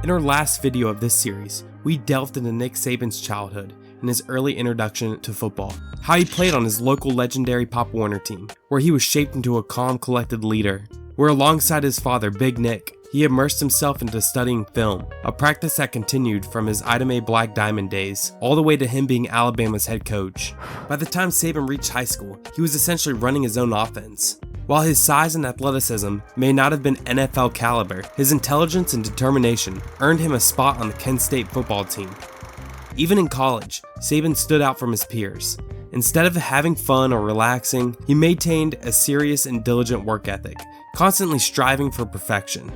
In our last video of this series, we delved into Nick Saban's childhood and his early introduction to football, how he played on his local legendary Pop Warner team, where he was shaped into a calm, collected leader, where alongside his father, Big Nick, he immersed himself into studying film, a practice that continued from his Item A Black Diamond days, all the way to him being Alabama's head coach. By the time Saban reached high school, he was essentially running his own offense. While his size and athleticism may not have been NFL caliber, his intelligence and determination earned him a spot on the Kent State football team. Even in college, Saban stood out from his peers. Instead of having fun or relaxing, he maintained a serious and diligent work ethic, constantly striving for perfection.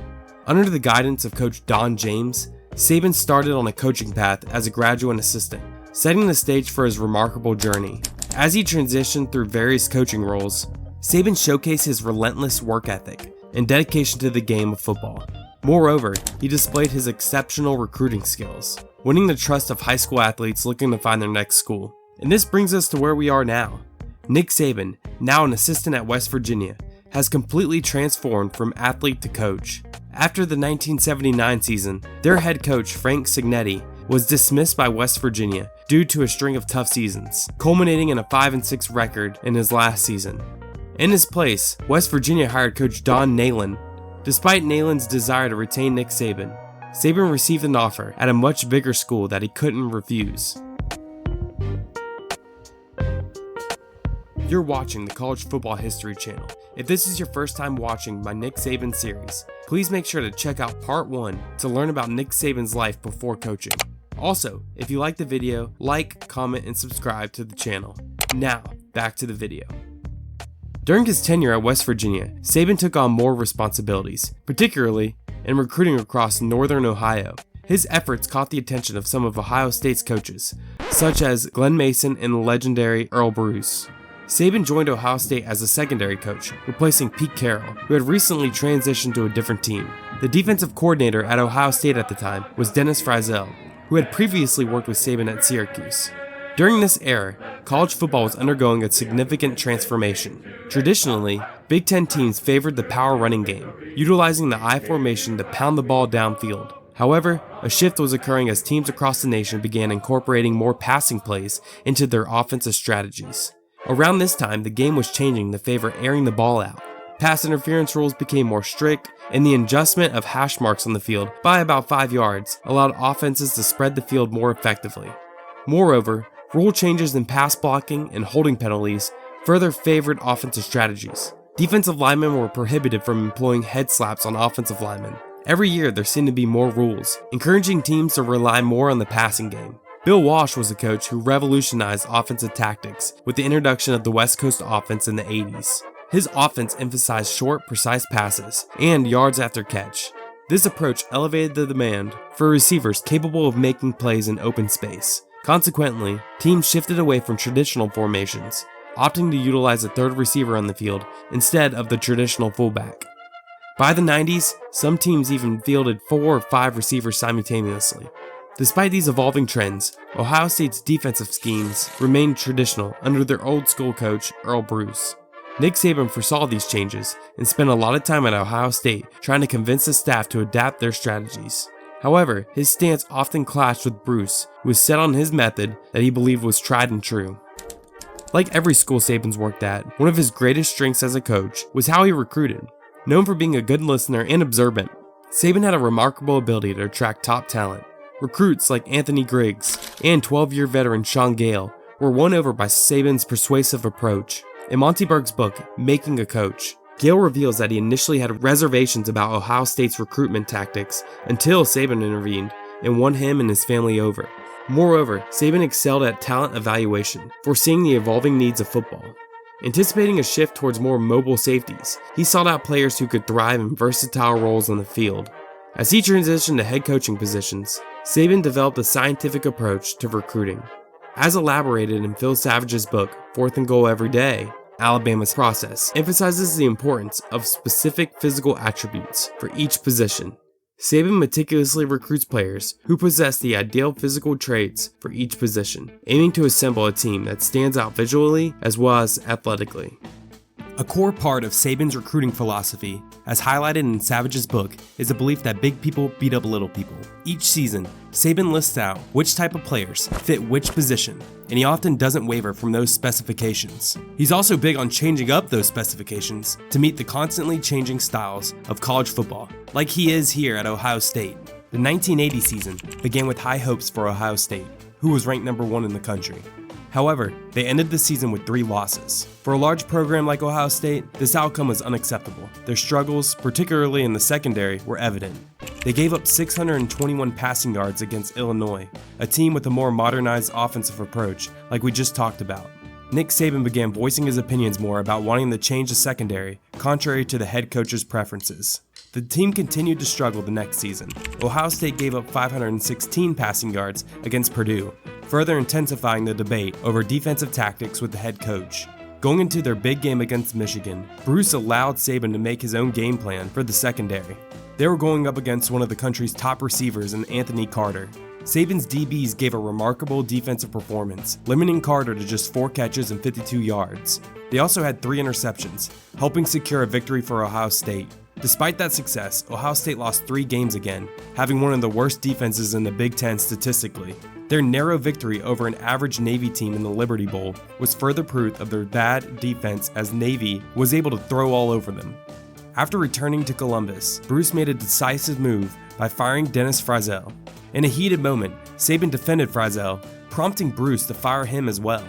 Under the guidance of Coach Don James, Saban started on a coaching path as a graduate assistant, setting the stage for his remarkable journey. As he transitioned through various coaching roles, Saban showcased his relentless work ethic and dedication to the game of football. Moreover, he displayed his exceptional recruiting skills, winning the trust of high school athletes looking to find their next school. And this brings us to where we are now. Nick Saban, now an assistant at West Virginia, has completely transformed from athlete to coach. After the 1979 season, their head coach Frank Cignetti was dismissed by West Virginia due to a string of tough seasons, culminating in a 5-6 record in his last season. In his place, West Virginia hired coach Don Nalen. Despite Nalen's desire to retain Nick Saban, Saban received an offer at a much bigger school that he couldn't refuse. You're watching the College Football History Channel. If this is your first time watching my Nick Saban series, please make sure to check out part 1 to learn about Nick Saban's life before coaching. Also, if you like the video, like, comment, and subscribe to the channel. Now, back to the video. During his tenure at West Virginia, Saban took on more responsibilities, particularly in recruiting across northern Ohio. His efforts caught the attention of some of Ohio State's coaches, such as Glenn Mason and the legendary Earl Bruce. Saban joined Ohio State as a secondary coach, replacing Pete Carroll, who had recently transitioned to a different team. The defensive coordinator at Ohio State at the time was Dennis Frizzell, who had previously worked with Saban at Syracuse. During this era, college football was undergoing a significant transformation. Traditionally, Big Ten teams favored the power running game, utilizing the I formation to pound the ball downfield. However, a shift was occurring as teams across the nation began incorporating more passing plays into their offensive strategies. Around this time, the game was changing to favor airing the ball out. Pass interference rules became more strict, and the adjustment of hash marks on the field by about 5 yards allowed offenses to spread the field more effectively. Moreover, rule changes in pass blocking and holding penalties further favored offensive strategies. Defensive linemen were prohibited from employing head slaps on offensive linemen. Every year there seemed to be more rules, encouraging teams to rely more on the passing game. Bill Walsh was a coach who revolutionized offensive tactics with the introduction of the West Coast offense in the 80s. His offense emphasized short, precise passes and yards after catch. This approach elevated the demand for receivers capable of making plays in open space. Consequently, teams shifted away from traditional formations, opting to utilize a third receiver on the field instead of the traditional fullback. By the 90s, some teams even fielded 4 or 5 receivers simultaneously. Despite these evolving trends, Ohio State's defensive schemes remained traditional under their old school coach, Earl Bruce. Nick Saban foresaw these changes and spent a lot of time at Ohio State trying to convince the staff to adapt their strategies. However, his stance often clashed with Bruce, who was set on his method that he believed was tried and true. Like every school Saban's worked at, one of his greatest strengths as a coach was how he recruited. Known for being a good listener and observant, Saban had a remarkable ability to attract top talent. Recruits like Anthony Griggs and 12-year veteran Sean Gale were won over by Saban's persuasive approach. In Monty Berg's book, Making a Coach, Gale reveals that he initially had reservations about Ohio State's recruitment tactics until Saban intervened and won him and his family over. Moreover, Saban excelled at talent evaluation, foreseeing the evolving needs of football. Anticipating a shift towards more mobile safeties, he sought out players who could thrive in versatile roles on the field. As he transitioned to head coaching positions, Saban developed a scientific approach to recruiting. As elaborated in Phil Savage's book, 4th and Goal Every Day, Alabama's process emphasizes the importance of specific physical attributes for each position. Saban meticulously recruits players who possess the ideal physical traits for each position, aiming to assemble a team that stands out visually as well as athletically. A core part of Saban's recruiting philosophy, as highlighted in Savage's book, is the belief that big people beat up little people. Each season, Saban lists out which type of players fit which position, and he often doesn't waver from those specifications. He's also big on changing up those specifications to meet the constantly changing styles of college football, like he is here at Ohio State. The 1980 season began with high hopes for Ohio State, who was ranked number 1 in the country. However, they ended the season with 3 losses. For a large program like Ohio State, this outcome was unacceptable. Their struggles, particularly in the secondary, were evident. They gave up 621 passing yards against Illinois, a team with a more modernized offensive approach, like we just talked about. Nick Saban began voicing his opinions more about wanting to change the secondary, contrary to the head coach's preferences. The team continued to struggle the next season. Ohio State gave up 516 passing yards against Purdue, further intensifying the debate over defensive tactics with the head coach. Going into their big game against Michigan, Bruce allowed Saban to make his own game plan for the secondary. They were going up against one of the country's top receivers in Anthony Carter. Saban's DBs gave a remarkable defensive performance, limiting Carter to just 4 catches and 52 yards. They also had 3 interceptions, helping secure a victory for Ohio State. Despite that success, Ohio State lost 3 games again, having one of the worst defenses in the Big Ten statistically. Their narrow victory over an average Navy team in the Liberty Bowl was further proof of their bad defense, as Navy was able to throw all over them. After returning to Columbus, Bruce made a decisive move by firing Dennis Frizzell. In a heated moment, Saban defended Frizzell, prompting Bruce to fire him as well.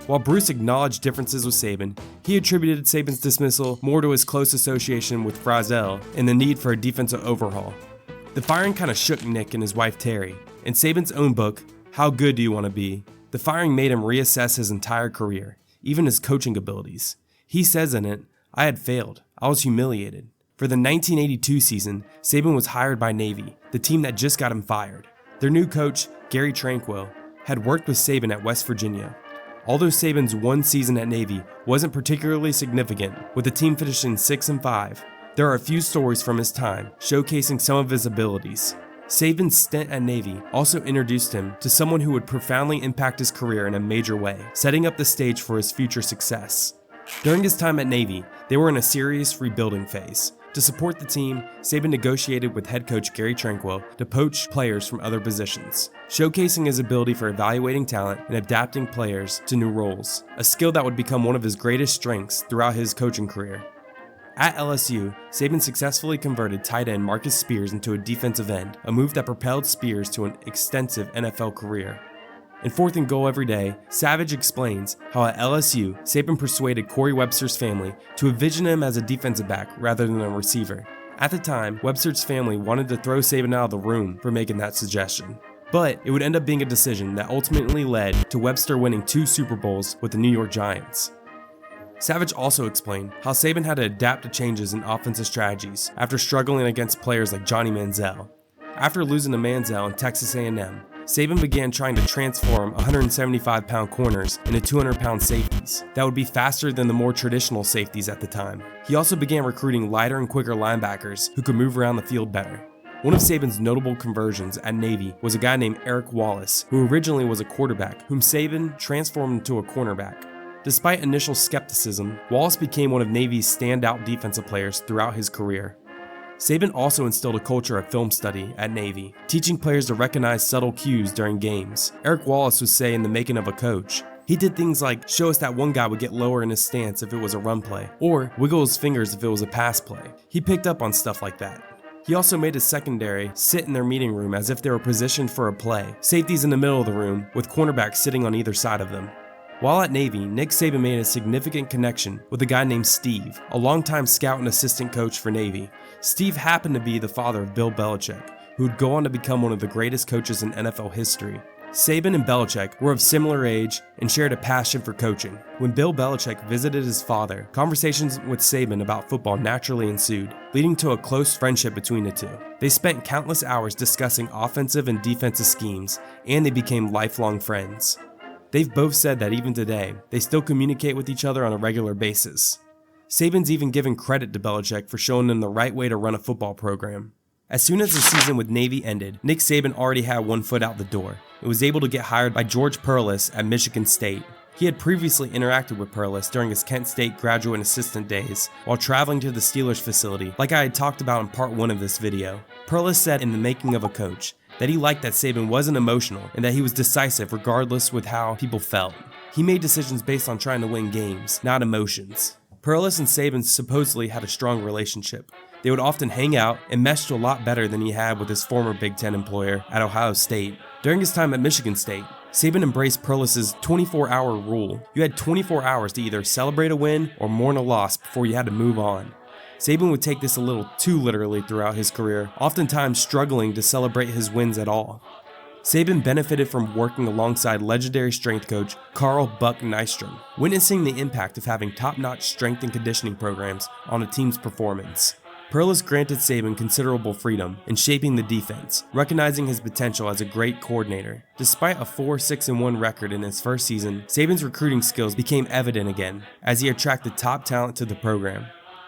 While Bruce acknowledged differences with Saban, he attributed Saban's dismissal more to his close association with Frizzell and the need for a defensive overhaul. The firing kind of shook Nick and his wife Terry. In Saban's own book, How Good Do You Want to Be?, the firing made him reassess his entire career, even his coaching abilities. He says in it, "I had failed. I was humiliated." For the 1982 season, Saban was hired by Navy, the team that just got him fired. Their new coach, Gary Tranquil, had worked with Saban at West Virginia. Although Saban's one season at Navy wasn't particularly significant, with the team finishing 6-5, there are a few stories from his time showcasing some of his abilities. Saban's stint at Navy also introduced him to someone who would profoundly impact his career in a major way, setting up the stage for his future success. During his time at Navy, they were in a serious rebuilding phase. To support the team, Saban negotiated with head coach Gary Tranquil to poach players from other positions, showcasing his ability for evaluating talent and adapting players to new roles, a skill that would become one of his greatest strengths throughout his coaching career. At LSU, Saban successfully converted tight end Marcus Spears into a defensive end, a move that propelled Spears to an extensive NFL career. In 4th and Goal Every Day, Savage explains how at LSU, Saban persuaded Corey Webster's family to envision him as a defensive back rather than a receiver. At the time, Webster's family wanted to throw Saban out of the room for making that suggestion. But it would end up being a decision that ultimately led to Webster winning 2 Super Bowls with the New York Giants. Savage also explained how Saban had to adapt to changes in offensive strategies after struggling against players like Johnny Manziel. After losing to Manziel in Texas A&M, Saban began trying to transform 175-pound corners into 200-pound safeties that would be faster than the more traditional safeties at the time. He also began recruiting lighter and quicker linebackers who could move around the field better. One of Saban's notable conversions at Navy was a guy named Eric Wallace, who originally was a quarterback, whom Saban transformed into a cornerback. Despite initial skepticism, Wallace became one of Navy's standout defensive players throughout his career. Saban also instilled a culture of film study at Navy, teaching players to recognize subtle cues during games. Eric Wallace would say in The Making of a Coach, he did things like show us that one guy would get lower in his stance if it was a run play, or wiggle his fingers if it was a pass play. He picked up on stuff like that. He also made his secondary sit in their meeting room as if they were positioned for a play, safeties in the middle of the room, with cornerbacks sitting on either side of them. While at Navy, Nick Saban made a significant connection with a guy named Steve, a longtime scout and assistant coach for Navy. Steve happened to be the father of Bill Belichick, who would go on to become one of the greatest coaches in NFL history. Saban and Belichick were of similar age and shared a passion for coaching. When Bill Belichick visited his father, conversations with Saban about football naturally ensued, leading to a close friendship between the two. They spent countless hours discussing offensive and defensive schemes, and they became lifelong friends. They've both said that even today, they still communicate with each other on a regular basis. Saban's even given credit to Belichick for showing them the right way to run a football program. As soon as the season with Navy ended, Nick Saban already had one foot out the door and was able to get hired by George Perles at Michigan State. He had previously interacted with Perlis during his Kent State graduate assistant days while traveling to the Steelers facility, like I had talked about in part 1 of this video. Perlis said in The Making of a Coach that he liked that Saban wasn't emotional and that he was decisive regardless with how people felt. He made decisions based on trying to win games, not emotions. Perlis and Saban supposedly had a strong relationship. They would often hang out and meshed a lot better than he had with his former Big Ten employer at Ohio State. During his time at Michigan State, Saban embraced Perlis' 24-hour rule. You had 24 hours to either celebrate a win or mourn a loss before you had to move on. Saban would take this a little too literally throughout his career, oftentimes struggling to celebrate his wins at all. Saban benefited from working alongside legendary strength coach Carl Buck Nystrom, witnessing the impact of having top-notch strength and conditioning programs on a team's performance. Perlis granted Saban considerable freedom in shaping the defense, recognizing his potential as a great coordinator. Despite a 4-6-1 record in his first season, Saban's recruiting skills became evident again as he attracted top talent to the program.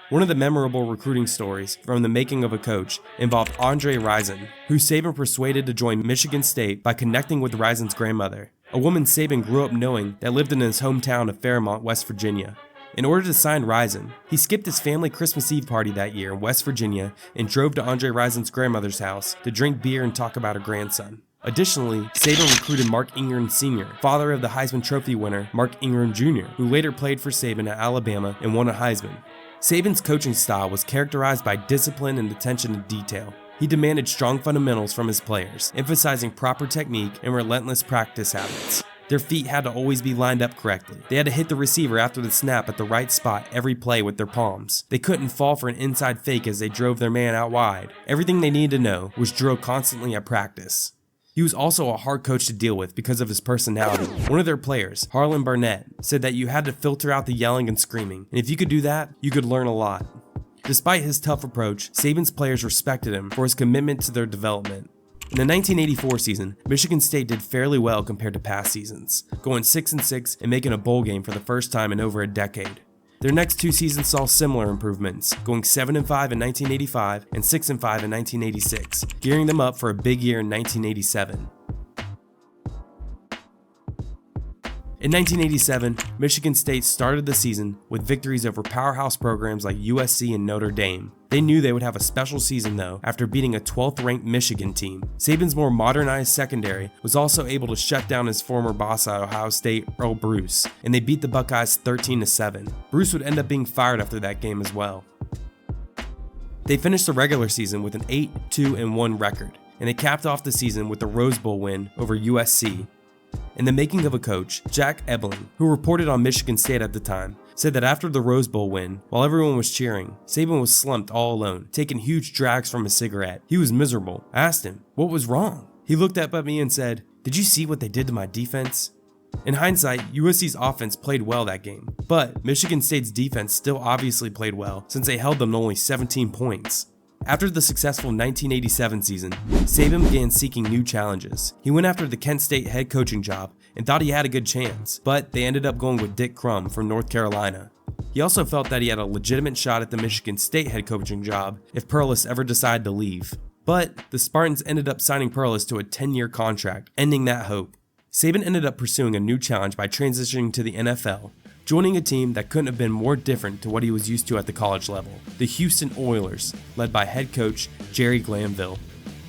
One of the memorable recruiting stories from The Making of a Coach involved Andre Rison, who Saban persuaded to join Michigan State by connecting with Rison's grandmother, a woman Saban grew up knowing that lived in his hometown of Fairmont, West Virginia. In order to sign Rison, he skipped his family Christmas Eve party that year in West Virginia and drove to Andre Rison's grandmother's house to drink beer and talk about her grandson. Additionally, Saban recruited Mark Ingram Sr., father of the Heisman Trophy winner Mark Ingram Jr., who later played for Saban at Alabama and won a Heisman. Saban's coaching style was characterized by discipline and attention to detail. He demanded strong fundamentals from his players, emphasizing proper technique and relentless practice habits. Their feet had to always be lined up correctly. They had to hit the receiver after the snap at the right spot every play with their palms. They couldn't fall for an inside fake as they drove their man out wide. Everything they needed to know was drilled constantly at practice. He was also a hard coach to deal with because of his personality. One of their players, Harlan Barnett, said that you had to filter out the yelling and screaming, and if you could do that, you could learn a lot. Despite his tough approach, Saban's players respected him for his commitment to their development. In the 1984 season, Michigan State did fairly well compared to past seasons, going 6-6 and making a bowl game for the first time in over a decade. Their next 2 seasons saw similar improvements, going 7-5 in 1985 and 6-5 in 1986, gearing them up for a big year in 1987. In 1987, Michigan State started the season with victories over powerhouse programs like USC and Notre Dame. They knew they would have a special season though after beating a 12th-ranked Michigan team. Saban's more modernized secondary was also able to shut down his former boss at Ohio State, Earl Bruce, and they beat the Buckeyes 13-7. Bruce would end up being fired after that game as well. They finished the regular season with an 8-2-1 record, and they capped off the season with the Rose Bowl win over USC. In The Making of a Coach, Jack Ebling, who reported on Michigan State at the time, said that after the Rose Bowl win, while everyone was cheering, Saban was slumped all alone, taking huge drags from his cigarette. He was miserable. I asked him, what was wrong? He looked up at me and said, "Did you see what they did to my defense?" In hindsight, USC's offense played well that game, but Michigan State's defense still obviously played well since they held them to only 17 points. After the successful 1987 season, Saban began seeking new challenges. He went after the Kent State head coaching job and thought he had a good chance, but they ended up going with Dick Crum from North Carolina. He also felt that he had a legitimate shot at the Michigan State head coaching job if Perlis ever decided to leave. But the Spartans ended up signing Perlis to a 10-year contract, ending that hope. Saban ended up pursuing a new challenge by transitioning to the NFL, joining a team that couldn't have been more different to what he was used to at the college level, the Houston Oilers, led by head coach Jerry Glanville.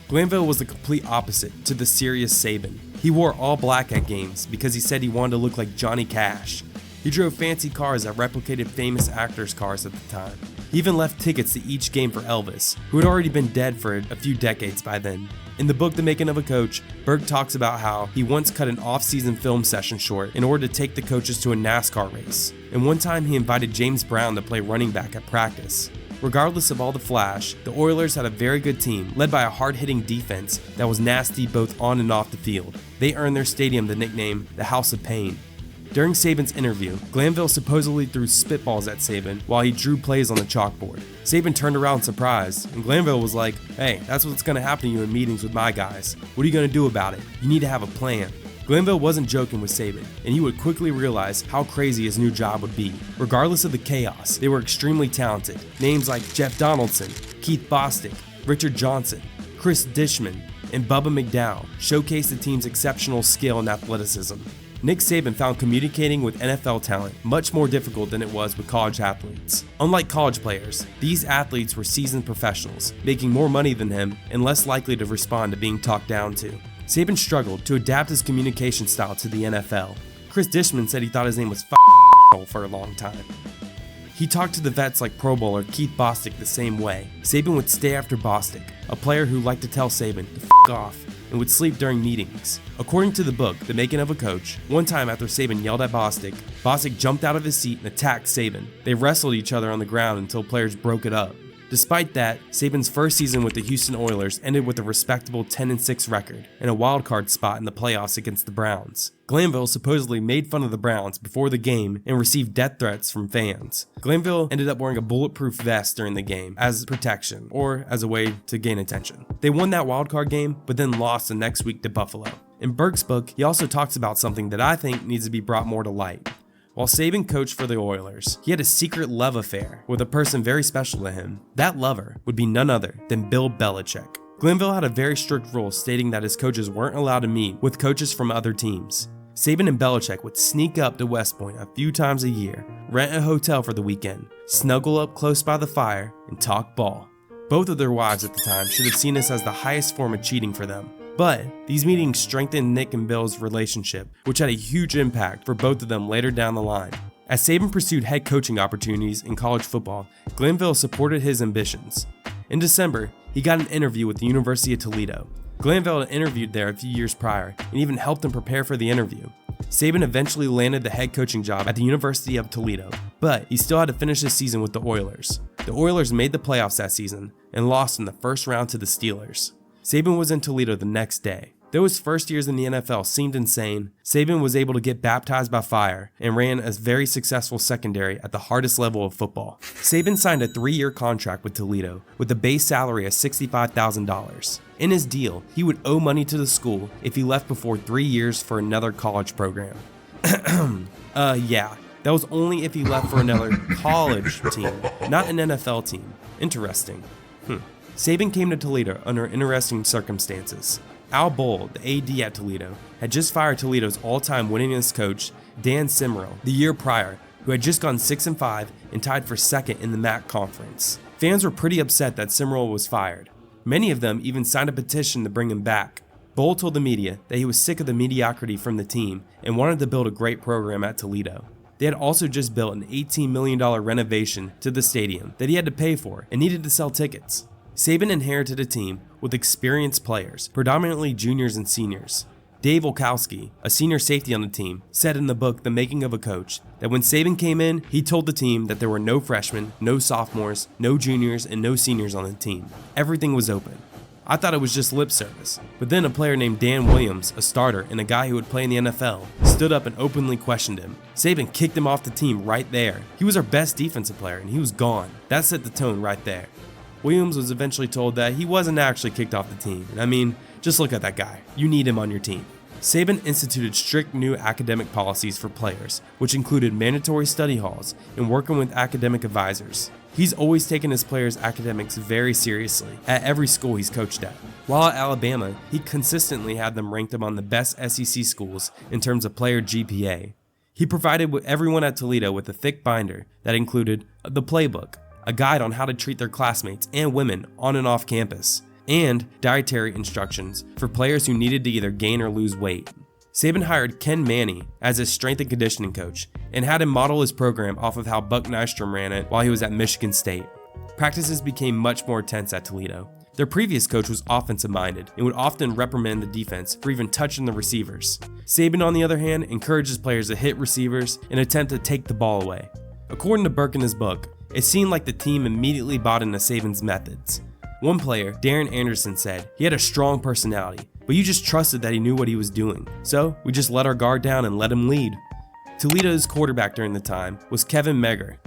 Glanville was the complete opposite to the serious Saban. He wore all black at games because he said he wanted to look like Johnny Cash. He drove fancy cars that replicated famous actors' cars at the time. He even left tickets to each game for Elvis, who had already been dead for a few decades by then. In the book The Making of a Coach, Berg talks about how he once cut an off-season film session short in order to take the coaches to a NASCAR race. And one time he invited James Brown to play running back at practice. Regardless of all the flash, the Oilers had a very good team led by a hard-hitting defense that was nasty both on and off the field. They earned their stadium the nickname the House of Pain. During Saban's interview, Glanville supposedly threw spitballs at Saban while he drew plays on the chalkboard. Saban turned around surprised, and Glanville was like, "Hey, that's what's going to happen to you in meetings with my guys. What are you going to do about it? You need to have a plan." Glanville wasn't joking with Saban, and he would quickly realize how crazy his new job would be. Regardless of the chaos, they were extremely talented. Names like Jeff Donaldson, Keith Bostic, Richard Johnson, Chris Dishman, and Bubba McDowell showcased the team's exceptional skill and athleticism. Nick Saban found communicating with NFL talent much more difficult than it was with college athletes. Unlike college players, these athletes were seasoned professionals, making more money than him and less likely to respond to being talked down to. Saban struggled to adapt his communication style to the NFL. Chris Dishman said he thought his name was for a long time. He talked to the vets like Pro Bowler Keith Bostic the same way. Saban would stay after Bostic, a player who liked to tell Saban to off, and would sleep during meetings. According to the book, The Making of a Coach, one time after Saban yelled at Bostic, Bostic jumped out of his seat and attacked Saban. They wrestled each other on the ground until players broke it up. Despite that, Saban's first season with the Houston Oilers ended with a respectable 10-6 record and a wildcard spot in the playoffs against the Browns. Glanville supposedly made fun of the Browns before the game and received death threats from fans. Glanville ended up wearing a bulletproof vest during the game as protection or as a way to gain attention. They won that wildcard game, but then lost the next week to Buffalo. In Burke's book, he also talks about something that I think needs to be brought more to light. While Saban coached for the Oilers, he had a secret love affair with a person very special to him. That lover would be none other than Bill Belichick. Glanville had a very strict rule stating that his coaches weren't allowed to meet with coaches from other teams. Saban and Belichick would sneak up to West Point a few times a year, rent a hotel for the weekend, snuggle up close by the fire, and talk ball. Both of their wives at the time should have seen this as the highest form of cheating for them. But these meetings strengthened Nick and Bill's relationship, which had a huge impact for both of them later down the line. As Saban pursued head coaching opportunities in college football, Glanville supported his ambitions. In December, he got an interview with the University of Toledo. Glanville had interviewed there a few years prior and even helped him prepare for the interview. Saban eventually landed the head coaching job at the University of Toledo, but he still had to finish his season with the Oilers. The Oilers made the playoffs that season and lost in the first round to the Steelers. Saban was in Toledo the next day. Though his first years in the NFL seemed insane, Saban was able to get baptized by fire and ran a very successful secondary at the hardest level of football. Saban signed a 3-year contract with Toledo with a base salary of $65,000. In his deal, he would owe money to the school if he left before 3 years for another college program. Yeah, that was only if he left for another college team, not an NFL team. Interesting. Saban came to Toledo under interesting circumstances. Al Bull, the AD at Toledo, had just fired Toledo's all-time winningest coach, Dan Simmerl, the year prior, who had just gone 6-5 and tied for second in the MAC conference. Fans were pretty upset that Simmerl was fired. Many of them even signed a petition to bring him back. Bull told the media that he was sick of the mediocrity from the team and wanted to build a great program at Toledo. They had also just built an $18 million renovation to the stadium that he had to pay for and needed to sell tickets. Saban inherited a team with experienced players, predominantly juniors and seniors. Dave Olkowski, a senior safety on the team, said in the book The Making of a Coach that when Saban came in, he told the team that there were no freshmen, no sophomores, no juniors, and no seniors on the team. Everything was open. I thought it was just lip service, but then a player named Dan Williams, a starter and a guy who would play in the NFL, stood up and openly questioned him. Saban kicked him off the team right there. He was our best defensive player and he was gone. That set the tone right there. Williams was eventually told that he wasn't actually kicked off the team. I mean, just look at that guy. You need him on your team. Saban instituted strict new academic policies for players, which included mandatory study halls and working with academic advisors. He's always taken his players' academics very seriously at every school he's coached at. While at Alabama, he consistently had them ranked among the best SEC schools in terms of player GPA. He provided everyone at Toledo with a thick binder that included the playbook, a guide on how to treat their classmates and women on and off campus, and dietary instructions for players who needed to either gain or lose weight. Saban hired Ken Manny as his strength and conditioning coach and had him model his program off of how Buck Nystrom ran it while he was at Michigan State. Practices became much more intense at Toledo. Their previous coach was offensive-minded and would often reprimand the defense for even touching the receivers. Saban, on the other hand, encouraged his players to hit receivers and attempt to take the ball away. According to Burke in his book, it seemed like the team immediately bought into Saban's methods. One player, Darren Anderson, said he had a strong personality, but you just trusted that he knew what he was doing. So we just let our guard down and let him lead. Toledo's quarterback during the time was Kevin Megger.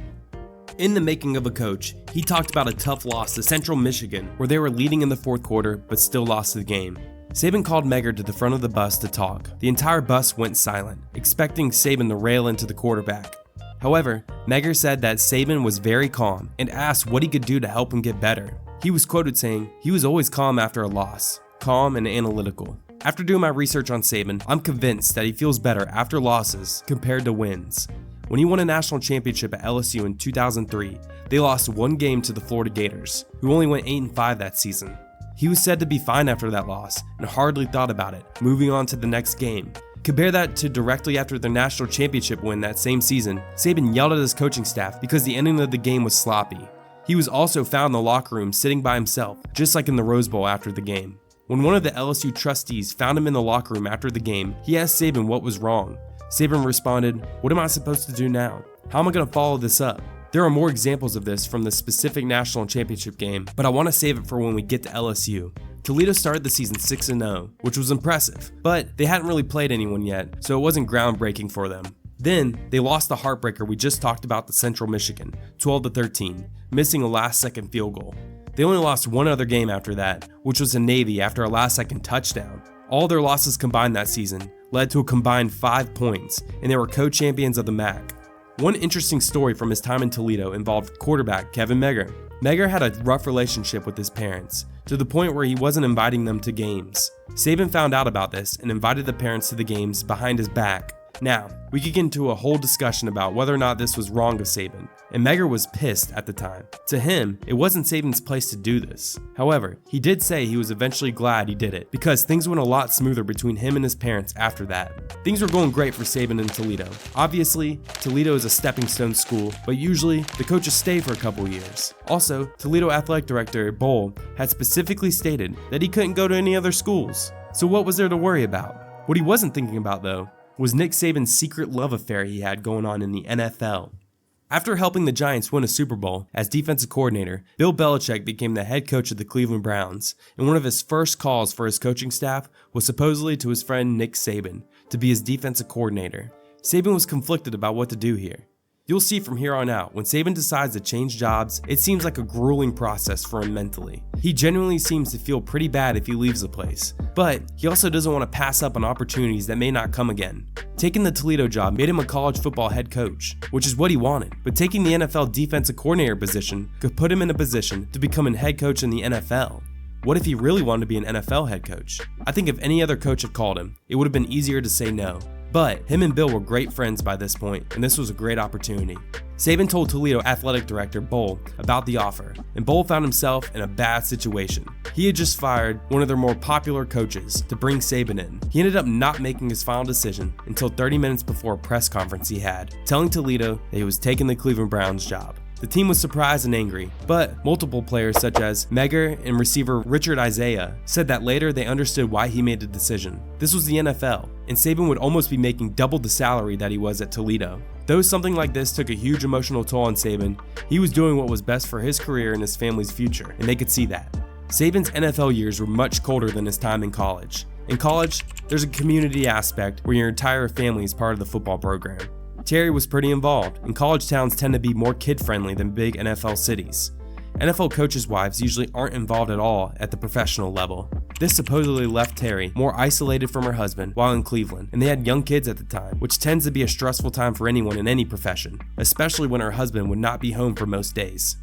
In The Making of a Coach, he talked about a tough loss to Central Michigan where they were leading in the fourth quarter but still lost the game. Saban called Megger to the front of the bus to talk. The entire bus went silent, expecting Saban to rail into the quarterback. However, Megger said that Saban was very calm and asked what he could do to help him get better. He was quoted saying, "He was always calm after a loss, calm and analytical." After doing my research on Saban, I'm convinced that he feels better after losses compared to wins. When he won a national championship at LSU in 2003, they lost one game to the Florida Gators, who only went 8-5 that season. He was said to be fine after that loss and hardly thought about it, moving on to the next game. Compare that to directly after their national championship win that same season, Saban yelled at his coaching staff because the ending of the game was sloppy. He was also found in the locker room sitting by himself, just like in the Rose Bowl after the game. When one of the LSU trustees found him in the locker room after the game, he asked Saban what was wrong. Saban responded, "What am I supposed to do now? How am I going to follow this up?" There are more examples of this from the specific national championship game, but I want to save it for when we get to LSU. Toledo started the season 6-0, which was impressive, but they hadn't really played anyone yet, so it wasn't groundbreaking for them. Then, they lost the heartbreaker we just talked about to Central Michigan, 12-13, missing a last-second field goal. They only lost one other game after that, which was to Navy after a last-second touchdown. All their losses combined that season led to a combined 5 points, and they were co-champions of the MAC. One interesting story from his time in Toledo involved quarterback Kevin Megger. Megger had a rough relationship with his parents, to the point where he wasn't inviting them to games. Saban found out about this and invited the parents to the games behind his back. Now, we could get into a whole discussion about whether or not this was wrong of Saban, and Megger was pissed at the time. To him, it wasn't Saban's place to do this. However, he did say he was eventually glad he did it, because things went a lot smoother between him and his parents after that. Things were going great for Saban in Toledo. Obviously, Toledo is a stepping stone school, but usually, the coaches stay for a couple years. Also, Toledo Athletic Director Bowl had specifically stated that he couldn't go to any other schools. So what was there to worry about? What he wasn't thinking about, though, was Nick Saban's secret love affair he had going on in the NFL. After helping the Giants win a Super Bowl as defensive coordinator, Bill Belichick became the head coach of the Cleveland Browns, and one of his first calls for his coaching staff was supposedly to his friend Nick Saban to be his defensive coordinator. Saban was conflicted about what to do here. You'll see from here on out, when Saban decides to change jobs, it seems like a grueling process for him mentally. He genuinely seems to feel pretty bad if he leaves the place, but he also doesn't want to pass up on opportunities that may not come again. Taking the Toledo job made him a college football head coach, which is what he wanted, but taking the NFL defensive coordinator position could put him in a position to become a head coach in the NFL. What if he really wanted to be an NFL head coach? I think if any other coach had called him, it would have been easier to say no. But him and Bill were great friends by this point, and this was a great opportunity. Saban told Toledo Athletic Director Bowl about the offer, and Bowl found himself in a bad situation. He had just fired one of their more popular coaches to bring Saban in. He ended up not making his final decision until 30 minutes before a press conference he had, telling Toledo that he was taking the Cleveland Browns job. The team was surprised and angry, but multiple players such as Megger and receiver Richard Isaiah said that later they understood why he made the decision. This was the NFL, and Saban would almost be making double the salary that he was at Toledo. Though something like this took a huge emotional toll on Saban, he was doing what was best for his career and his family's future, and they could see that. Saban's NFL years were much colder than his time in college. In college, there's a community aspect where your entire family is part of the football program. Terry was pretty involved, and college towns tend to be more kid-friendly than big NFL cities. NFL coaches' wives usually aren't involved at all at the professional level. This supposedly left Terry more isolated from her husband while in Cleveland, and they had young kids at the time, which tends to be a stressful time for anyone in any profession, especially when her husband would not be home for most days.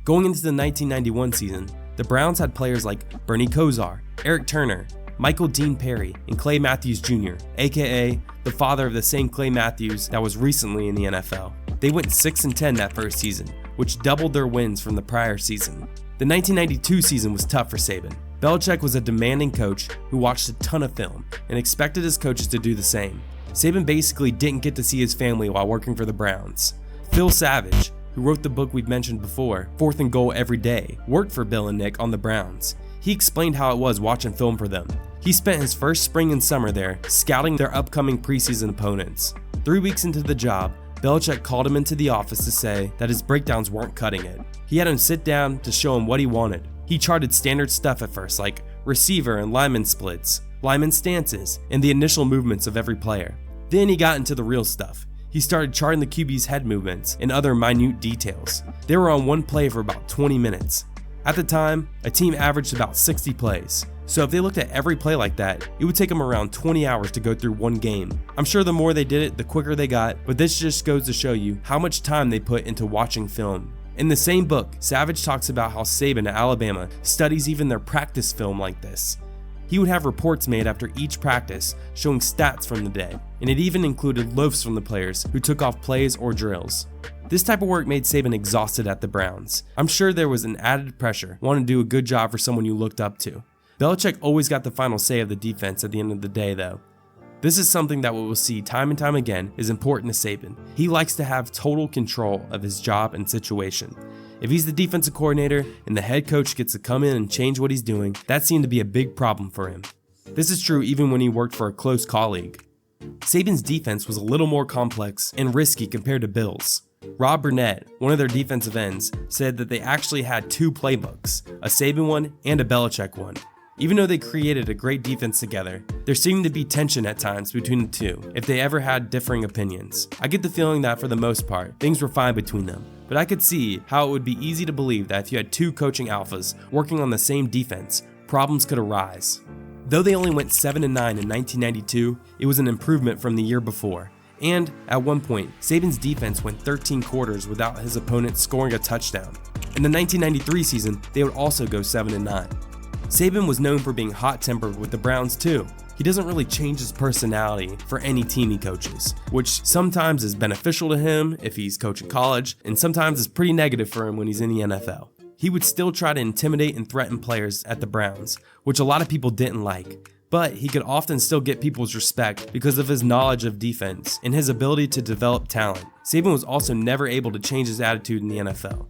Going into the 1991 season, the Browns had players like Bernie Kosar, Eric Turner, Michael Dean Perry, and Clay Matthews Jr., aka the father of the same Clay Matthews that was recently in the NFL. They went 6-10 that first season, which doubled their wins from the prior season. The 1992 season was tough for Saban. Belichick was a demanding coach who watched a ton of film and expected his coaches to do the same. Saban basically didn't get to see his family while working for the Browns. Phil Savage, who wrote the book we've mentioned before, 4th and Goal Every Day, worked for Bill and Nick on the Browns. He explained how it was watching film for them. He spent his first spring and summer there, scouting their upcoming preseason opponents. 3 weeks into the job, Belichick called him into the office to say that his breakdowns weren't cutting it. He had him sit down to show him what he wanted. He charted standard stuff at first, like receiver and lineman splits, lineman stances, and the initial movements of every player. Then he got into the real stuff. He started charting the QB's head movements and other minute details. They were on one play for about 20 minutes. At the time, a team averaged about 60 plays. So if they looked at every play like that, it would take them around 20 hours to go through one game. I'm sure the more they did it, the quicker they got, but this just goes to show you how much time they put into watching film. In the same book, Savage talks about how Saban at Alabama studies even their practice film like this. He would have reports made after each practice showing stats from the day, and it even included loafs from the players who took off plays or drills. This type of work made Saban exhausted at the Browns. I'm sure there was an added pressure, wanting to do a good job for someone you looked up to. Belichick always got the final say of the defense at the end of the day though. This is something that we will see time and time again is important to Saban. He likes to have total control of his job and situation. If he's the defensive coordinator and the head coach gets to come in and change what he's doing, that seemed to be a big problem for him. This is true even when he worked for a close colleague. Saban's defense was a little more complex and risky compared to Bill's. Rob Burnett, one of their defensive ends, said that they actually had two playbooks, a Saban one and a Belichick one. Even though they created a great defense together, there seemed to be tension at times between the two if they ever had differing opinions. I get the feeling that for the most part, things were fine between them, but I could see how it would be easy to believe that if you had two coaching alphas working on the same defense, problems could arise. Though they only went 7-9 in 1992, it was an improvement from the year before. And at one point, Saban's defense went 13 quarters without his opponent scoring a touchdown. In the 1993 season, they would also go 7-9. Saban was known for being hot-tempered with the Browns too. He doesn't really change his personality for any team he coaches, which sometimes is beneficial to him if he's coaching college, and sometimes is pretty negative for him when he's in the NFL. He would still try to intimidate and threaten players at the Browns, which a lot of people didn't like. But he could often still get people's respect because of his knowledge of defense and his ability to develop talent. Saban was also never able to change his attitude in the NFL.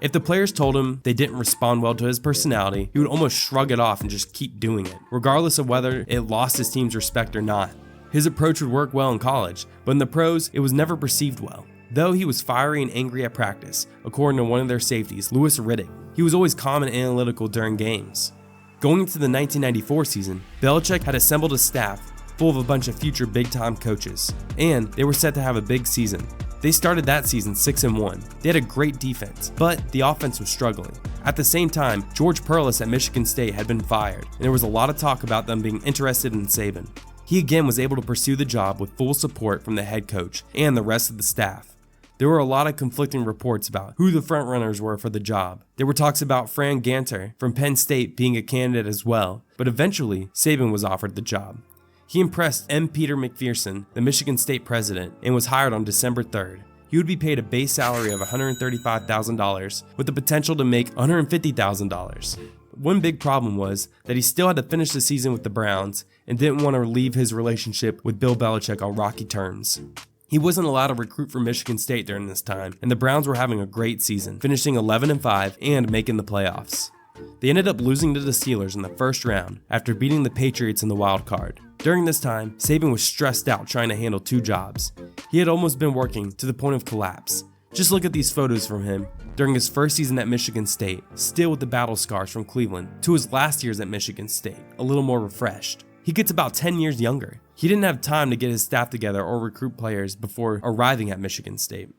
If the players told him they didn't respond well to his personality, he would almost shrug it off and just keep doing it, regardless of whether it lost his team's respect or not. His approach would work well in college, but in the pros, it was never perceived well. Though he was fiery and angry at practice, according to one of their safeties, Louis Riddick, he was always calm and analytical during games. Going into the 1994 season, Belichick had assembled a staff full of a bunch of future big-time coaches, and they were set to have a big season. They started that season 6-1. They had a great defense, but the offense was struggling. At the same time, George Perlis at Michigan State had been fired, and there was a lot of talk about them being interested in Saban. He again was able to pursue the job with full support from the head coach and the rest of the staff. There were a lot of conflicting reports about who the frontrunners were for the job. There were talks about Fran Ganter from Penn State being a candidate as well, but eventually Saban was offered the job. He impressed M. Peter McPherson, the Michigan State president, and was hired on December 3rd. He would be paid a base salary of $135,000 with the potential to make $150,000. One big problem was that he still had to finish the season with the Browns and didn't want to leave his relationship with Bill Belichick on rocky terms. He wasn't allowed to recruit for Michigan State during this time, and the Browns were having a great season, finishing 11-5 and making the playoffs. They ended up losing to the Steelers in the first round after beating the Patriots in the wild card. During this time, Saban was stressed out trying to handle two jobs. He had almost been working to the point of collapse. Just look at these photos from him during his first season at Michigan State, still with the battle scars from Cleveland, to his last years at Michigan State, a little more refreshed. He gets about 10 years younger. He didn't have time to get his staff together or recruit players before arriving at Michigan State.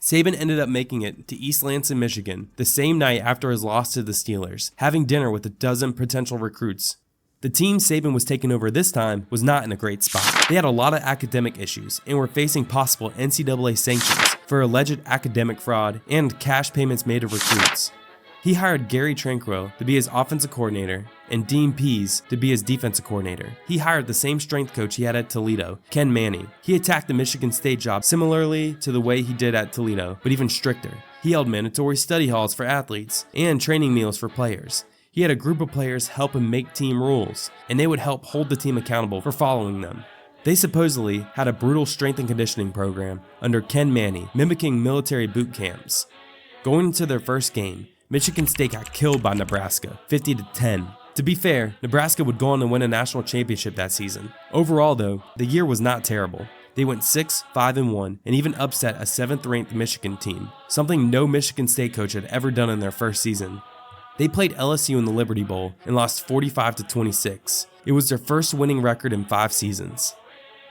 Saban ended up making it to East Lansing, Michigan, the same night after his loss to the Steelers, having dinner with a dozen potential recruits. The team Saban was taking over this time was not in a great spot. They had a lot of academic issues and were facing possible NCAA sanctions for alleged academic fraud and cash payments made to recruits. He hired Gary Tranquil to be his offensive coordinator and Dean Pease to be his defensive coordinator. He hired the same strength coach he had at Toledo, Ken Manning. He attacked the Michigan State job similarly to the way he did at Toledo, but even stricter. He held mandatory study halls for athletes and training meals for players. He had a group of players help him make team rules, and they would help hold the team accountable for following them. They supposedly had a brutal strength and conditioning program under Ken Manning, mimicking military boot camps. Going into their first game, Michigan State got killed by Nebraska, 50-10. To be fair, Nebraska would go on to win a national championship that season. Overall though, the year was not terrible. They went 6-5-1 and even upset a 7th-ranked Michigan team, something no Michigan State coach had ever done in their first season. They played LSU in the Liberty Bowl and lost 45-26. It was their first winning record in 5 seasons.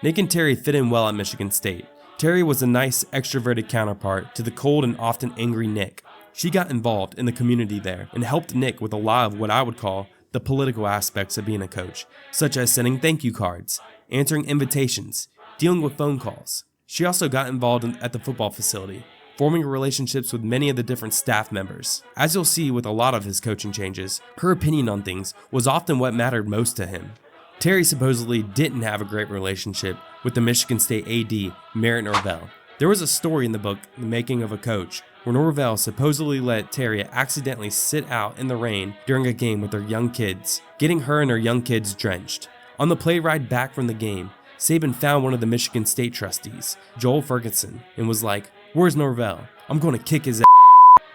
Nick and Terry fit in well at Michigan State. Terry was a nice, extroverted counterpart to the cold and often angry Nick. She got involved in the community there and helped Nick with a lot of what I would call the political aspects of being a coach, such as sending thank you cards, answering invitations, dealing with phone calls. She also got involved at the football facility, forming relationships with many of the different staff members. As you'll see with a lot of his coaching changes, her opinion on things was often what mattered most to him. Terry supposedly didn't have a great relationship with the Michigan State AD, Merritt Norvell. There was a story in the book, The Making of a Coach, where Norvell supposedly let Terry accidentally sit out in the rain during a game with her young kids, getting her and her young kids drenched. On the plane ride back from the game, Saban found one of the Michigan State trustees, Joel Ferguson, and was like, "Where's Norvell? I'm going to kick his ass."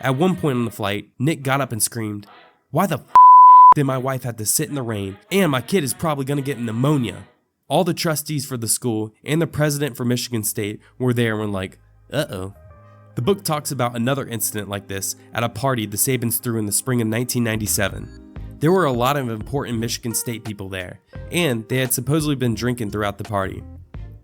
At one point on the flight, Nick got up and screamed, "Why the did my wife have to sit in the rain, and my kid is probably going to get pneumonia?" All the trustees for the school and the president for Michigan State were there and were like, uh-oh. The book talks about another incident like this at a party the Sabans threw in the spring of 1997. There were a lot of important Michigan State people there, and they had supposedly been drinking throughout the party.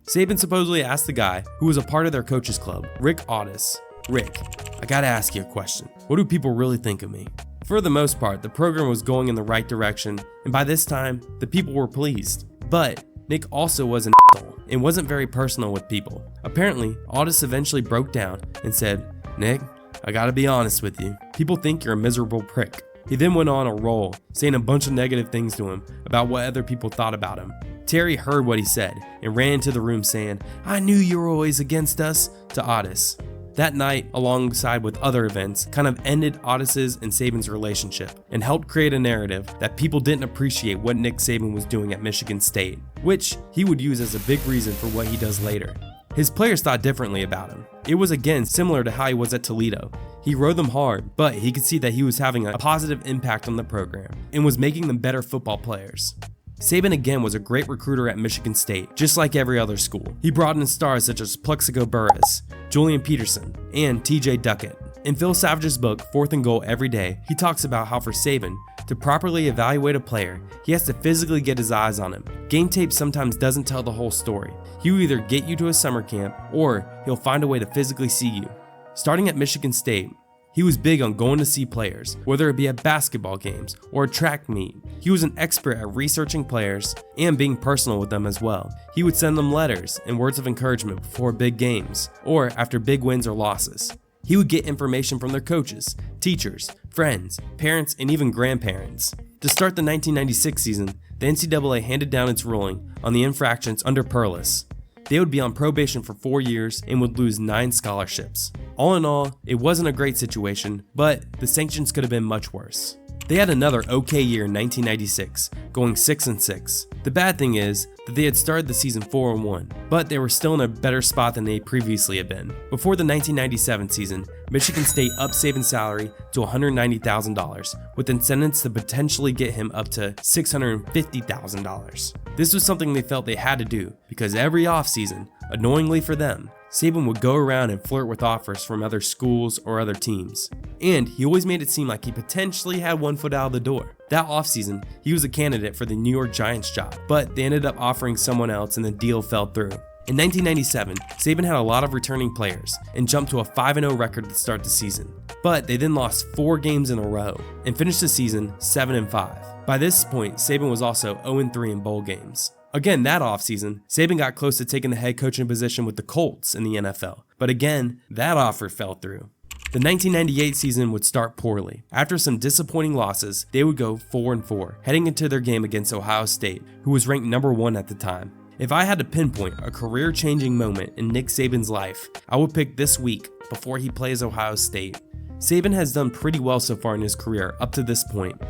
Saban supposedly asked the guy who was a part of their coaches club, Rick Audis, "Rick, I gotta ask you a question. What do people really think of me?" For the most part, the program was going in the right direction, and by this time, the people were pleased. But Nick also was an asshole and wasn't very personal with people. Apparently, Audis eventually broke down and said, "Nick, I gotta be honest with you. People think you're a miserable prick." He then went on a roll, saying a bunch of negative things to him about what other people thought about him. Terry heard what he said and ran into the room saying, "I knew you were always against us," to Audis. That night, alongside with other events, kind of ended Audis's and Saban's relationship and helped create a narrative that people didn't appreciate what Nick Saban was doing at Michigan State, which he would use as a big reason for what he does later. His players thought differently about him. It was again similar to how he was at Toledo. He rode them hard, but he could see that he was having a positive impact on the program and was making them better football players. Saban again was a great recruiter at Michigan State, just like every other school. He brought in stars such as Plexico Burress, Julian Peterson, and TJ Duckett. In Phil Savage's book, 4th and Goal Every Day, he talks about how for Saban, to properly evaluate a player, he has to physically get his eyes on him. Game tape sometimes doesn't tell the whole story. He will either get you to a summer camp, or he'll find a way to physically see you. Starting at Michigan State, he was big on going to see players, whether it be at basketball games or a track meet. He was an expert at researching players and being personal with them as well. He would send them letters and words of encouragement before big games or after big wins or losses. He would get information from their coaches, teachers, friends, parents, and even grandparents. To start the 1996 season, the NCAA handed down its ruling on the infractions under Perlis. They would be on probation for 4 years and would lose 9 scholarships. All in all, it wasn't a great situation, but the sanctions could have been much worse. They had another okay year in 1996, going 6-6. The bad thing is that they had started the season 4-1, but they were still in a better spot than they previously had been. Before the 1997 season, Michigan State upped Saban's salary to $190,000, with incentives to potentially get him up to $650,000. This was something they felt they had to do, because every offseason, annoyingly for them, Saban would go around and flirt with offers from other schools or other teams. And he always made it seem like he potentially had one foot out of the door. That offseason, he was a candidate for the New York Giants job, but they ended up offering someone else and the deal fell through. In 1997, Saban had a lot of returning players and jumped to a 5-0 record to start the season. But they then lost 4 games in a row and finished the season 7-5. By this point, Saban was also 0-3 in bowl games. Again, that offseason, Saban got close to taking the head coaching position with the Colts in the NFL, but again, that offer fell through. The 1998 season would start poorly. After some disappointing losses, they would go 4-4, heading into their game against Ohio State, who was ranked number 1 at the time. If I had to pinpoint a career-changing moment in Nick Saban's life, I would pick this week before he plays Ohio State. Saban has done pretty well so far in his career up to this point.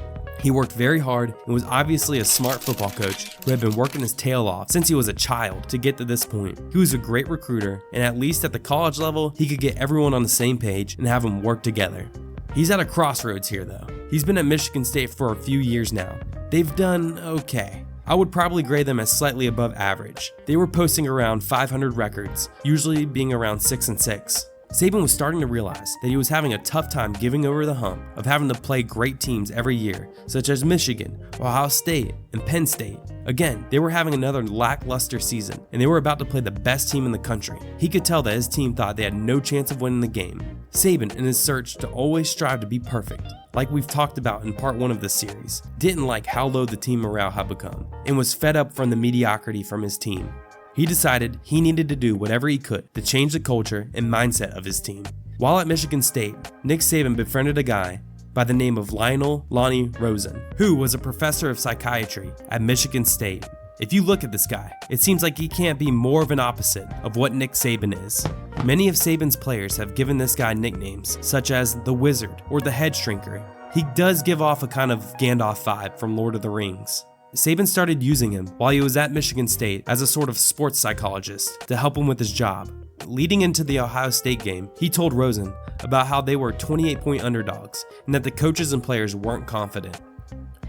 He worked very hard and was obviously a smart football coach who had been working his tail off since he was a child to get to this point. He was a great recruiter, and at least at the college level, he could get everyone on the same page and have them work together. He's at a crossroads here though. He's been at Michigan State for a few years now. They've done okay. I would probably grade them as slightly above average. They were posting around 500 records, usually being around 6-6. Saban was starting to realize that he was having a tough time giving over the hump of having to play great teams every year, such as Michigan, Ohio State, and Penn State. Again, they were having another lackluster season, and they were about to play the best team in the country. He could tell that his team thought they had no chance of winning the game. Saban, in his search to always strive to be perfect, like we've talked about in part 1 of this series, didn't like how low the team morale had become, and was fed up from the mediocrity from his team. He decided he needed to do whatever he could to change the culture and mindset of his team. While at Michigan State, Nick Saban befriended a guy by the name of Lionel Lonnie Rosen, who was a professor of psychiatry at Michigan State. If you look at this guy, it seems like he can't be more of an opposite of what Nick Saban is. Many of Saban's players have given this guy nicknames, such as the Wizard or the Head Shrinker. He does give off a kind of Gandalf vibe from Lord of the Rings. Saban started using him while he was at Michigan State as a sort of sports psychologist to help him with his job. Leading into the Ohio State game, he told Rosen about how they were 28-point underdogs and that the coaches and players weren't confident.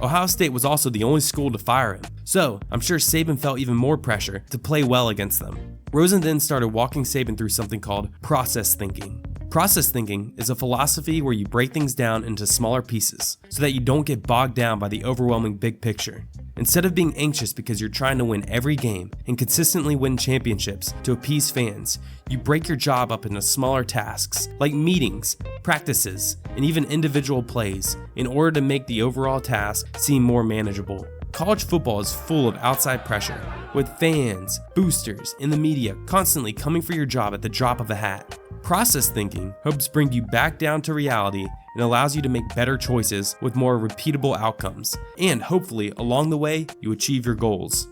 Ohio State was also the only school to fire him, so I'm sure Saban felt even more pressure to play well against them. Rosen then started walking Saban through something called process thinking. Process thinking is a philosophy where you break things down into smaller pieces so that you don't get bogged down by the overwhelming big picture. Instead of being anxious because you're trying to win every game and consistently win championships to appease fans, you break your job up into smaller tasks like meetings, practices, and even individual plays in order to make the overall task seem more manageable. College football is full of outside pressure, with fans, boosters, and the media constantly coming for your job at the drop of a hat. Process thinking helps bring you back down to reality and allows you to make better choices with more repeatable outcomes, and hopefully along the way you achieve your goals.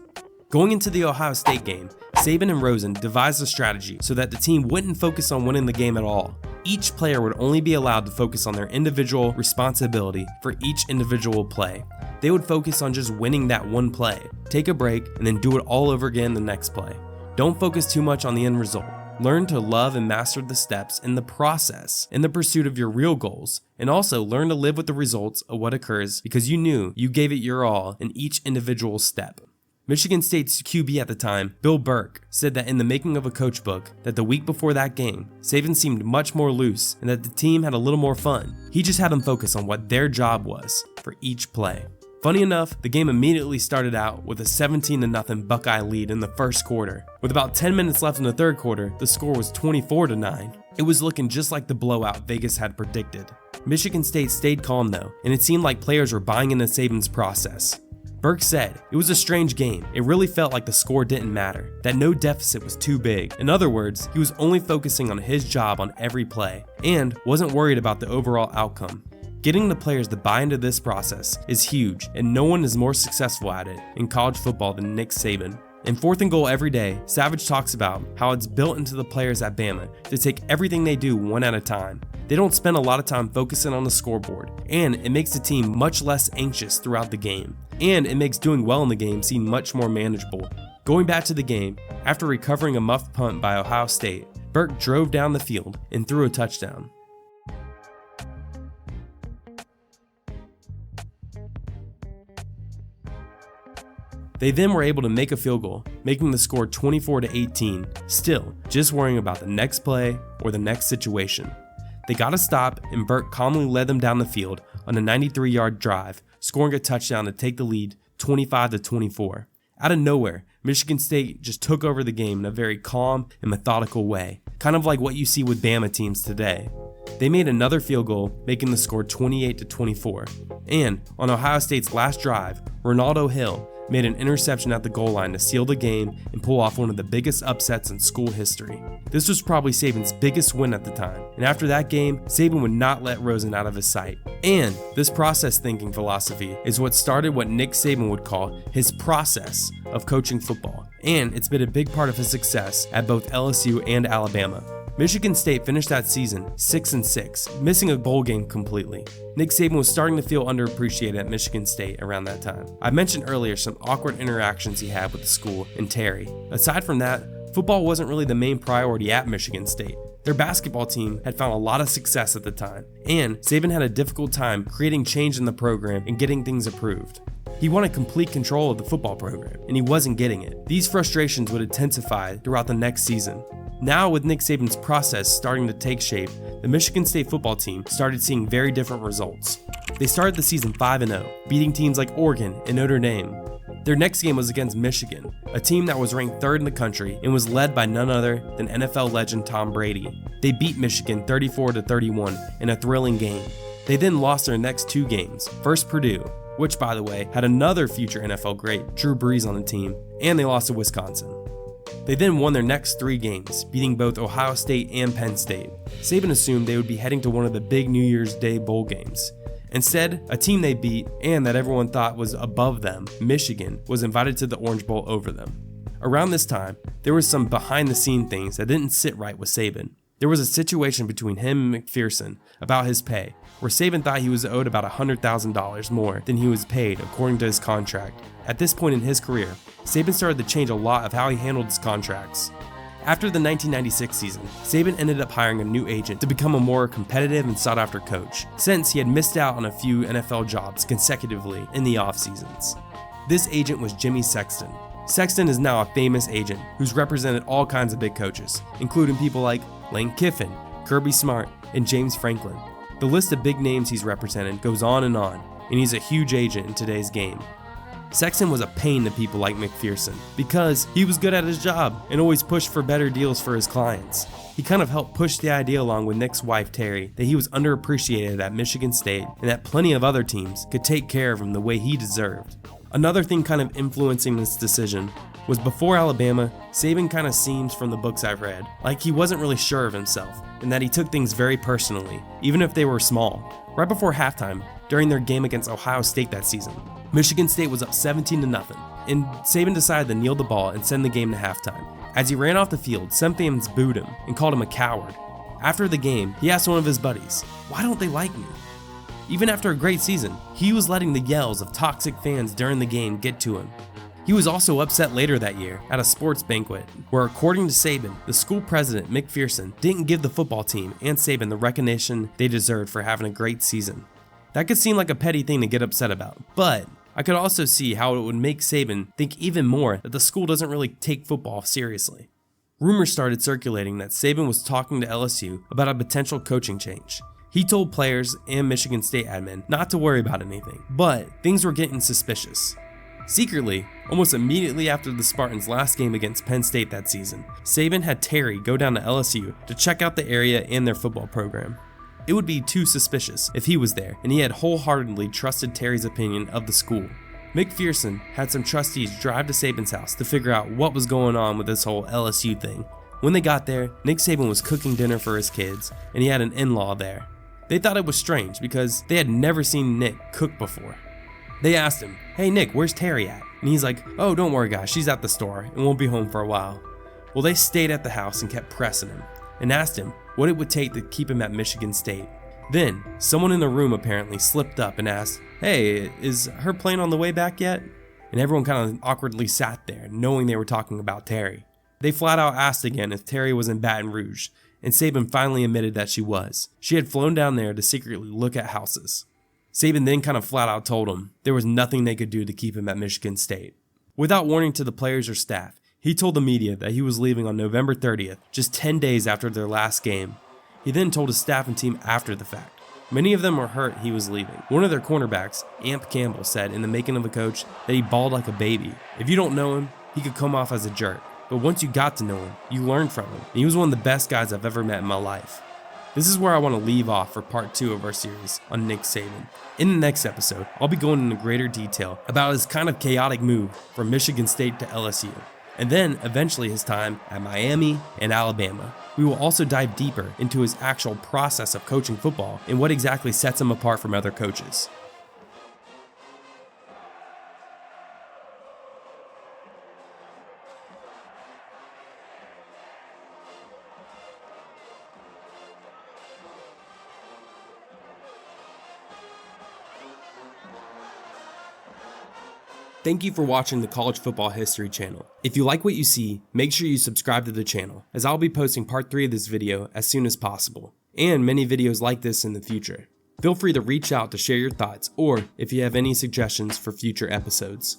Going into the Ohio State game, Saban and Rosen devised a strategy so that the team wouldn't focus on winning the game at all. Each player would only be allowed to focus on their individual responsibility for each individual play. They would focus on just winning that one play, take a break, and then do it all over again the next play. Don't focus too much on the end result. Learn to love and master the steps in the process in the pursuit of your real goals, and also learn to live with the results of what occurs because you knew you gave it your all in each individual step. Michigan State's QB at the time, Bill Burke, said that in the making of a coach book that the week before that game, Saban seemed much more loose and that the team had a little more fun. He just had them focus on what their job was for each play. Funny enough, the game immediately started out with a 17-0 Buckeye lead in the first quarter. With about 10 minutes left in the third quarter, the score was 24-9. It was looking just like the blowout Vegas had predicted. Michigan State stayed calm though, and it seemed like players were buying into Saban's process. Burke said, "It was a strange game. It really felt like the score didn't matter, that no deficit was too big. In other words, he was only focusing on his job on every play, and wasn't worried about the overall outcome." Getting the players to buy into this process is huge, and no one is more successful at it in college football than Nick Saban. In 4th and Goal every day, Savage talks about how it's built into the players at Bama to take everything they do one at a time. They don't spend a lot of time focusing on the scoreboard, and it makes the team much less anxious throughout the game, and it makes doing well in the game seem much more manageable. Going back to the game, after recovering a muffed punt by Ohio State, Burke drove down the field and threw a touchdown. They then were able to make a field goal, making the score 24-18, still just worrying about the next play or the next situation. They got a stop, and Burke calmly led them down the field on a 93-yard drive, scoring a touchdown to take the lead 25-24. Out of nowhere, Michigan State just took over the game in a very calm and methodical way, kind of like what you see with Bama teams today. They made another field goal, making the score 28-24. And on Ohio State's last drive, Ronaldo Hill made an interception at the goal line to seal the game and pull off one of the biggest upsets in school history. This was probably Saban's biggest win at the time, and after that game, Saban would not let Rosen out of his sight. And this process thinking philosophy is what started what Nick Saban would call his process of coaching football, and it's been a big part of his success at both LSU and Alabama. Michigan State finished that season 6-6, missing a bowl game completely. Nick Saban was starting to feel underappreciated at Michigan State around that time. I mentioned earlier some awkward interactions he had with the school and Terry. Aside from that, football wasn't really the main priority at Michigan State. Their basketball team had found a lot of success at the time, and Saban had a difficult time creating change in the program and getting things approved. He wanted complete control of the football program, and he wasn't getting it. These frustrations would intensify throughout the next season. Now, with Nick Saban's process starting to take shape, the Michigan State football team started seeing very different results. They started the season 5-0, beating teams like Oregon and Notre Dame. Their next game was against Michigan, a team that was ranked 3rd in the country and was led by none other than NFL legend Tom Brady. They beat Michigan 34-31 in a thrilling game. They then lost their next 2 games, first Purdue, which by the way had another future NFL great, Drew Brees, on the team, and they lost to Wisconsin. They then won their next 3 games, beating both Ohio State and Penn State. Saban assumed they would be heading to one of the big New Year's Day bowl games. Instead, a team they beat and that everyone thought was above them, Michigan, was invited to the Orange Bowl over them. Around this time, there was some behind-the-scenes things that didn't sit right with Saban. There was a situation between him and McPherson about his pay, where Saban thought he was owed about $100,000 more than he was paid according to his contract. At this point in his career, Saban started to change a lot of how he handled his contracts. After the 1996 season, Saban ended up hiring a new agent to become a more competitive and sought-after coach, since he had missed out on a few NFL jobs consecutively in the off-seasons. This agent was Jimmy Sexton. Sexton is now a famous agent who's represented all kinds of big coaches, including people like Lane Kiffin, Kirby Smart, and James Franklin. The list of big names he's represented goes on, and he's a huge agent in today's game. Sexton was a pain to people like McPherson because he was good at his job and always pushed for better deals for his clients. He kind of helped push the idea along with Nick's wife Terry that he was underappreciated at Michigan State and that plenty of other teams could take care of him the way he deserved. Another thing kind of influencing this decision was before Alabama, Saban kind of seems from the books I've read like he wasn't really sure of himself and that he took things very personally, even if they were small. Right before halftime, during their game against Ohio State that season, Michigan State was up 17-0, and Saban decided to kneel the ball and send the game to halftime. As he ran off the field, some fans booed him and called him a coward. After the game, he asked one of his buddies, "Why don't they like me?" Even after a great season, he was letting the yells of toxic fans during the game get to him. He was also upset later that year at a sports banquet, where according to Saban, the school president, McPherson, didn't give the football team and Saban the recognition they deserved for having a great season. That could seem like a petty thing to get upset about, but I could also see how it would make Saban think even more that the school doesn't really take football seriously. Rumors started circulating that Saban was talking to LSU about a potential coaching change. He told players and Michigan State admin not to worry about anything, but things were getting suspicious. Secretly, almost immediately after the Spartans' last game against Penn State that season, Saban had Terry go down to LSU to check out the area and their football program. It would be too suspicious if he was there, and he had wholeheartedly trusted Terry's opinion of the school. McPherson had some trustees drive to Saban's house to figure out what was going on with this whole LSU thing. When they got there, Nick Saban was cooking dinner for his kids, and he had an in-law there. They thought it was strange because they had never seen Nick cook before. They asked him, "Hey Nick, where's Terry at?" And he's like, "Oh, don't worry guys, she's at the store and won't be home for a while." Well, they stayed at the house and kept pressing him and asked him what it would take to keep him at Michigan State. Then, someone in the room apparently slipped up and asked, "Hey, is her plane on the way back yet?" And everyone kind of awkwardly sat there, knowing they were talking about Terry. They flat out asked again if Terry was in Baton Rouge, and Saban finally admitted that she was. She had flown down there to secretly look at houses. Saban then kind of flat out told him there was nothing they could do to keep him at Michigan State. Without warning to the players or staff, he told the media that he was leaving on November 30th, just 10 days after their last game. He then told his staff and team after the fact. Many of them were hurt he was leaving. One of their cornerbacks, Amp Campbell, said in The Making of a Coach that he bawled like a baby. If you don't know him, he could come off as a jerk. But once you got to know him, you learned from him. And he was one of the best guys I've ever met in my life. This is where I want to leave off for part 2 of our series on Nick Saban. In the next episode, I'll be going into greater detail about his kind of chaotic move from Michigan State to LSU, and then eventually his time at Miami and Alabama. We will also dive deeper into his actual process of coaching football and what exactly sets him apart from other coaches. Thank you for watching the College Football History channel. If you like what you see, make sure you subscribe to the channel, as I'll be posting part 3 of this video as soon as possible, and many videos like this in the future. Feel free to reach out to share your thoughts, or if you have any suggestions for future episodes.